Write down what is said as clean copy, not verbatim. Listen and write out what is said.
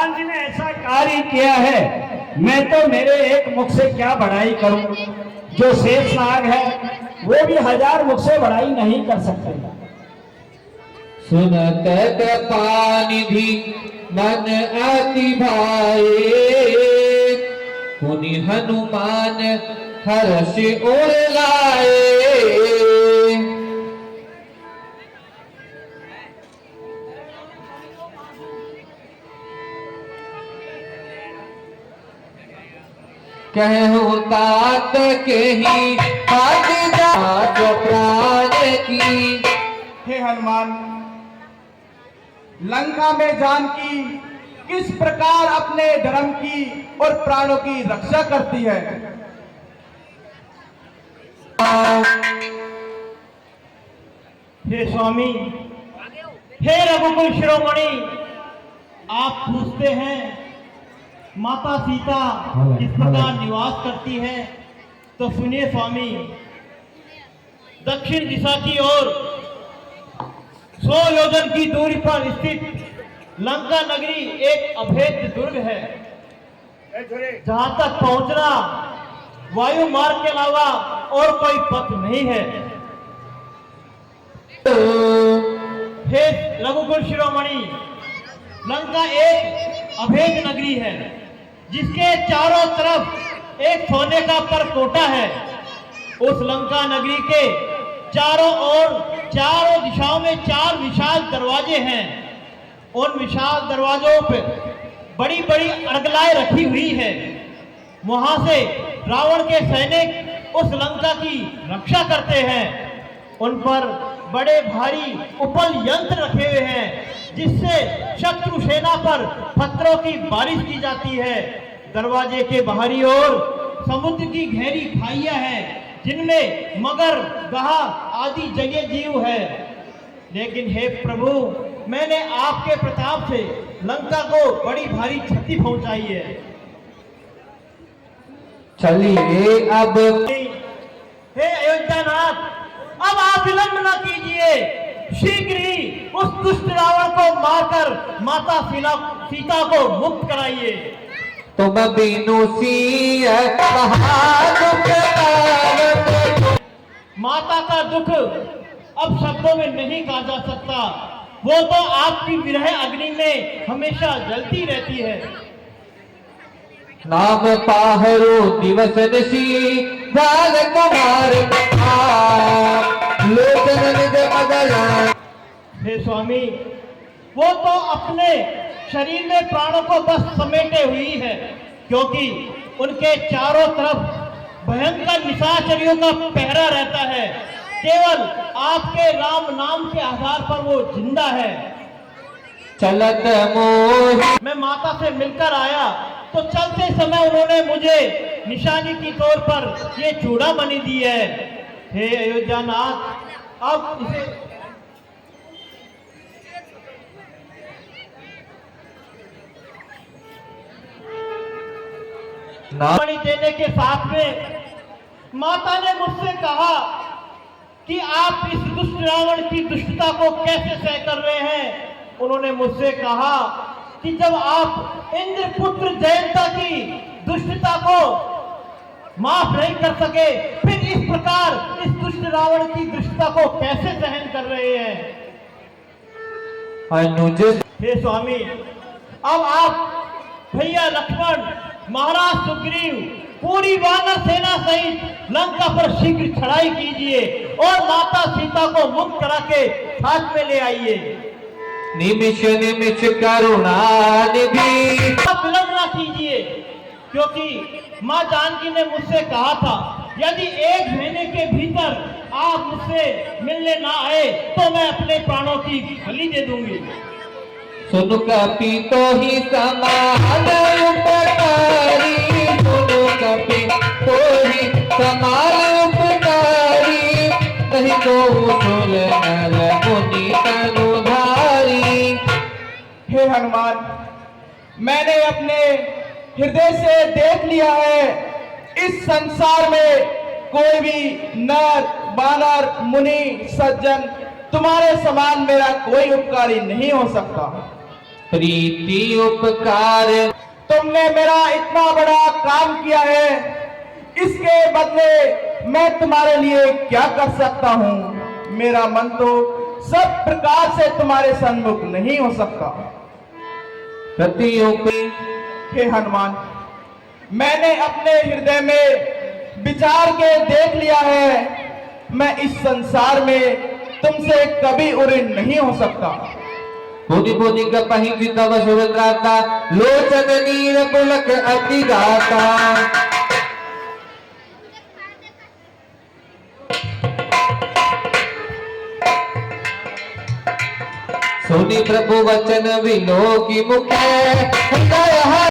हनुमान जी ने ऐसा कार्य किया है, मैं तो मेरे एक मुख से क्या बढ़ाई करूं। जो शेषनाग है वो भी 1000 मुख से बढ़ाई नहीं कर सकते। सुनत कृपानिधि मन अति भाए, पुनि हनुमान हर्ष उर लाए। कहूँ तात के ही हाथ जात प्राण की। हे हनुमान, लंका में जानकी किस प्रकार अपने धर्म की और प्राणों की रक्षा करती है। हे स्वामी, हे रघुकुल शिरोमणि, आप पूछते हैं माता सीता किस प्रकार निवास करती है, तो सुनिए स्वामी। दक्षिण दिशा की ओर 100 योजन की दूरी पर स्थित लंका नगरी एक अभेद्य दुर्ग है, जहां तक पहुंचना वायु मार्ग के अलावा और कोई पथ नहीं है। हे रघुकुल शिरोमणि, लंका एक अभेद्य नगरी है जिसके चारों तरफ एक सोने का परकोटा है। उस लंका नगरी के चारों ओर चारों दिशाओं में 4 विशाल दरवाजे हैं। उन विशाल दरवाजों पर बड़ी बड़ी अर्गलाएं रखी हुई है। वहां से रावण के सैनिक उस लंका की रक्षा करते हैं। उन पर बड़े भारी उपल यंत्र रखे हुए हैं जिससे शत्रु सेना पर पत्थरों की बारिश की जाती है। दरवाजे के बाहरी ओर समुद्र की गहरी खाइयां हैं जिनमें मगर, गहा आदि जगह जीव है। लेकिन हे प्रभु, मैंने आपके प्रताप से लंका को बड़ी भारी क्षति पहुंचाई है। चलिए अब। हे अयोध्यानाथ, अब आप विलंब न कीजिए, शीघ्र ही उस दुष्ट रावण को मारकर माता सीता को मुक्त कराइए। तुम बिनु सिय माता का दुख अब शब्दों में नहीं कहा जा सकता। वो तो आपकी विरह अग्नि में हमेशा जलती रहती है। नाम पाहरो दिवस निशी जाल कुमार लोचन निज मदला। हे स्वामी, वो तो अपने शरीर में प्राणों को बस समेटे हुई है, क्योंकि उनके चारों तरफ भयंकर निशाचरियों का पहरा रहता है। केवल आपके राम नाम के आधार पर वो जिंदा है। चलत मोह। मैं माता से मिलकर आया तो चलते समय उन्होंने मुझे निशानी की तौर पर ये चूड़ामणि दी है। हे अयोध्यानाथ, अब इसे चूड़ामणि देने के साथ में माता ने मुझसे कहा कि आप इस दुष्ट रावण की दुष्टता को कैसे सह कर रहे हैं। उन्होंने मुझसे कहा कि जब आप इंद्रपुत्र जयंता की दुष्टता को माफ नहीं कर सके, फिर इस प्रकार इस दुष्ट रावण की दुष्टता को कैसे सहन कर रहे हैं। अनुज। हे स्वामी, अब आप भैया लक्ष्मण, महाराज सुग्रीव, पूरी वानर सेना सहित लंका पर शीघ्र चढ़ाई कीजिए और माता सीता को मुक्त करा के साथ में ले आइए। निमिष निमिष करुणा निधि। आप विलंब ना कीजिए, क्योंकि माँ जानकी ने मुझसे कहा था यदि 1 महीने के भीतर आप मुझसे मिलने ना आए तो मैं अपने प्राणों की बलि दे दूंगी। सुनु कपि तो ही समान उपकारी, सुनु कपि तो ही समान उपकारी, नहीं तो सुल नर मुनि तनुधारी। हे हनुमान, मैंने अपने हृदय से देख लिया है, इस संसार में कोई भी नर, बानर, मुनि, सज्जन तुम्हारे समान मेरा कोई उपकारी नहीं हो सकता। प्रीति उपकार। तुमने मेरा इतना बड़ा काम किया है, इसके बदले मैं तुम्हारे लिए क्या कर सकता हूँ? मेरा मन तो सब प्रकार से तुम्हारे सन्मुख नहीं हो सकता। प्रतियोपी। हे हनुमान, मैंने अपने हृदय में विचार के देख लिया है, मैं इस संसार में तुमसे कभी उऋण नहीं हो सकता। पुनि पुनि कपहि तव सुरत्राता, लोचन नीर पुलक अति गाता। सुनि प्रभु वचन विलोकी मुखे,